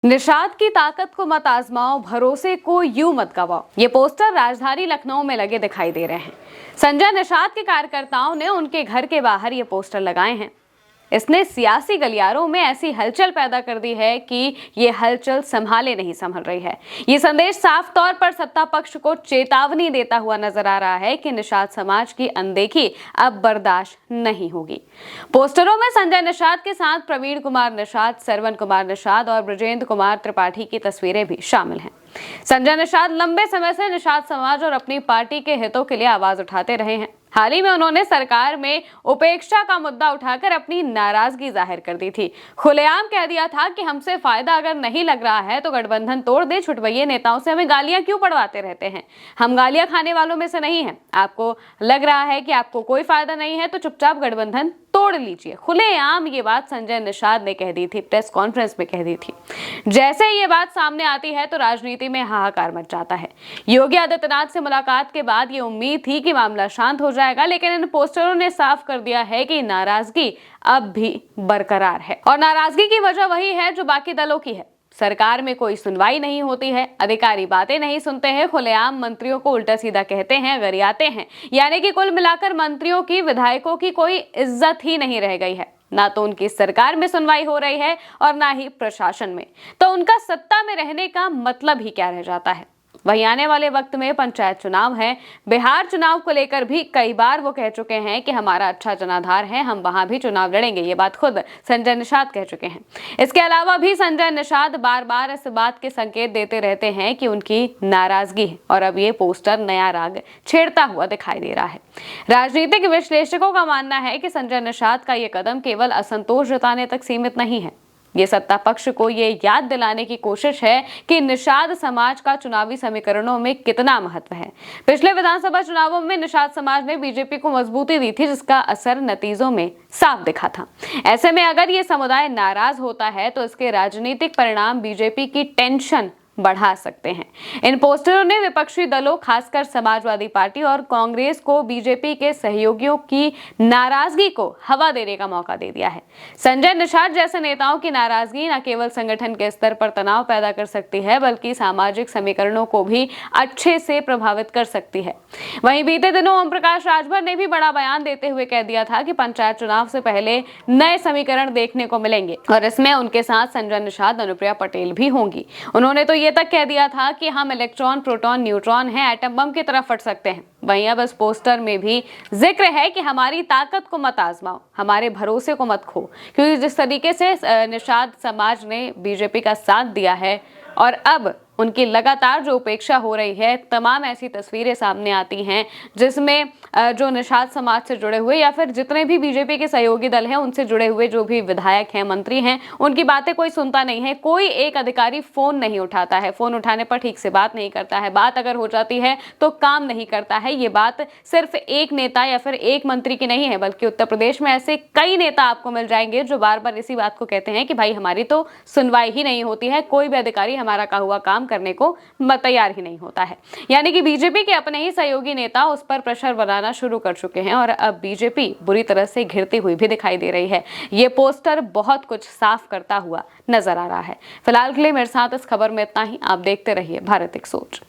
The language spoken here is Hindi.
निषाद की ताकत को मत आजमाओ, भरोसे को यूं मत गवाओ। ये पोस्टर राजधानी लखनऊ में लगे दिखाई दे रहे हैं। संजय निषाद के कार्यकर्ताओं ने उनके घर के बाहर ये पोस्टर लगाए हैं। इसने सियासी गलियारों में ऐसी हलचल पैदा कर दी है कि ये हलचल संभाले नहीं संभल रही है। ये संदेश साफ तौर पर सत्ता पक्ष को चेतावनी देता हुआ नजर आ रहा है कि निषाद समाज की अनदेखी अब बर्दाश्त नहीं होगी। पोस्टरों में संजय निषाद के साथ प्रवीण कुमार निषाद, सरवन कुमार निषाद और ब्रजेंद्र कुमार त्रिपाठी की तस्वीरें भी शामिल हैं। संजय निषाद लंबे समय से निषाद समाज और अपनी पार्टी के हितों के लिए आवाज उठाते रहे हैं। हाल ही में उन्होंने सरकार में उपेक्षा का मुद्दा उठाकर अपनी नाराजगी जाहिर कर दी थी। खुलेआम कह दिया था कि हमसे फायदा अगर नहीं लग रहा है तो गठबंधन तोड़ दे, छुटवैये नेताओं से हमें गालियां क्यों पड़वाते रहते हैं, हम गालियां खाने वालों में से नहीं हैं। आपको लग रहा है कि आपको कोई फायदा नहीं है तो चुपचाप गठबंधन तोड़ लीजिए। खुलेआम ये बात संजय निषाद ने कह दी थी, प्रेस कॉन्फ्रेंस में कह दी थी। जैसे ये बात सामने आती है तो राजनीति में हाहाकार मच जाता है। योगी आदित्यनाथ से मुलाकात के बाद ये उम्मीद थी कि मामला शांत हो जाएगा, लेकिन इन पोस्टरों ने साफ कर दिया है कि नाराजगी अब भी बरकरार है और नाराजगी की वजह वही है जो बाकी दलों की है। सरकार में कोई सुनवाई नहीं होती है, अधिकारी बातें नहीं सुनते हैं, खुलेआम मंत्रियों को उल्टा सीधा कहते हैं, गरियाते हैं। यानी कि कुल मिलाकर मंत्रियों की, विधायकों की कोई इज्जत ही नहीं रह गई है। ना तो उनकी सरकार में सुनवाई हो रही है और ना ही प्रशासन में। तो उनका सत्ता में रहने का मतलब ही क्या रह जाता है। वहीं आने वाले वक्त में पंचायत चुनाव है। बिहार चुनाव को लेकर भी कई बार वो कह चुके हैं कि हमारा अच्छा जनाधार है, हम वहां भी चुनाव लड़ेंगे। ये बात खुद संजय निषाद कह चुके हैं। इसके अलावा भी संजय निषाद बार बार इस बात के संकेत देते रहते हैं कि उनकी नाराजगी है और अब ये पोस्टर नया राग छेड़ता हुआ दिखाई दे रहा है। राजनीतिक विश्लेषकों का मानना है कि संजय निषाद का ये कदम केवल असंतोष जताने तक सीमित नहीं है। ये सत्ता पक्ष को ये याद दिलाने की कोशिश है कि निषाद समाज का चुनावी समीकरणों में कितना महत्व है। पिछले विधानसभा चुनावों में निषाद समाज ने बीजेपी को मजबूती दी थी, जिसका असर नतीजों में साफ दिखा था। ऐसे में अगर ये समुदाय नाराज होता है तो इसके राजनीतिक परिणाम बीजेपी की टेंशन बढ़ा सकते हैं। इन पोस्टरों ने विपक्षी दलों, खासकर समाजवादी पार्टी और कांग्रेस को बीजेपी के सहयोगियों की नाराजगी को हवा देने का मौका दे दिया है। संजय निषाद जैसे नेताओं की नाराजगी न केवल संगठन के स्तर पर तनाव पैदा कर सकती है, बल्कि सामाजिक समीकरणों को भी अच्छे से प्रभावित कर सकती है। वहीं बीते दिनों ओम प्रकाश राजभर ने भी बड़ा बयान देते हुए कह दिया था कि पंचायत चुनाव से पहले नए समीकरण देखने को मिलेंगे और इसमें उनके साथ संजय निषाद, अनुप्रिया पटेल भी होंगी। उन्होंने तो ये तक कह दिया था कि हम इलेक्ट्रॉन, प्रोटॉन, न्यूट्रॉन हैं, एटम बम की तरफ फट सकते हैं। वहीं अब इस पोस्टर में भी जिक्र है कि हमारी ताकत को मत आजमाओ, हमारे भरोसे को मत खो। क्योंकि जिस तरीके से निषाद समाज ने बीजेपी का साथ दिया है और अब उनकी लगातार जो उपेक्षा हो रही है, तमाम ऐसी तस्वीरें सामने आती हैं जिसमें जो निषाद समाज से जुड़े हुए या फिर जितने भी बीजेपी के सहयोगी दल हैं उनसे जुड़े हुए जो भी विधायक हैं, मंत्री हैं, उनकी बातें कोई सुनता नहीं है। कोई एक अधिकारी फोन नहीं उठाता है, फोन उठाने पर ठीक से बात नहीं करता है, बात अगर हो जाती है तो काम नहीं करता है। ये बात सिर्फ एक नेता या फिर एक मंत्री की नहीं है, बल्कि उत्तर प्रदेश में ऐसे कई नेता आपको मिल जाएंगे जो बार बार इसी बात को कहते हैं कि भाई हमारी तो सुनवाई ही नहीं होती है, कोई भी अधिकारी हमारा कहा हुआ काम करने को तैयार ही नहीं होता है। यानी कि बीजेपी के अपने ही सहयोगी नेता उस पर प्रेशर बनाना शुरू कर चुके हैं और अब बीजेपी बुरी तरह से घिरती हुई भी दिखाई दे रही है। ये पोस्टर बहुत कुछ साफ करता हुआ नजर आ रहा है। फिलहाल के लिए मेरे साथ इस खबर में इतना ही। आप देखते रहिए भारत एक सोच।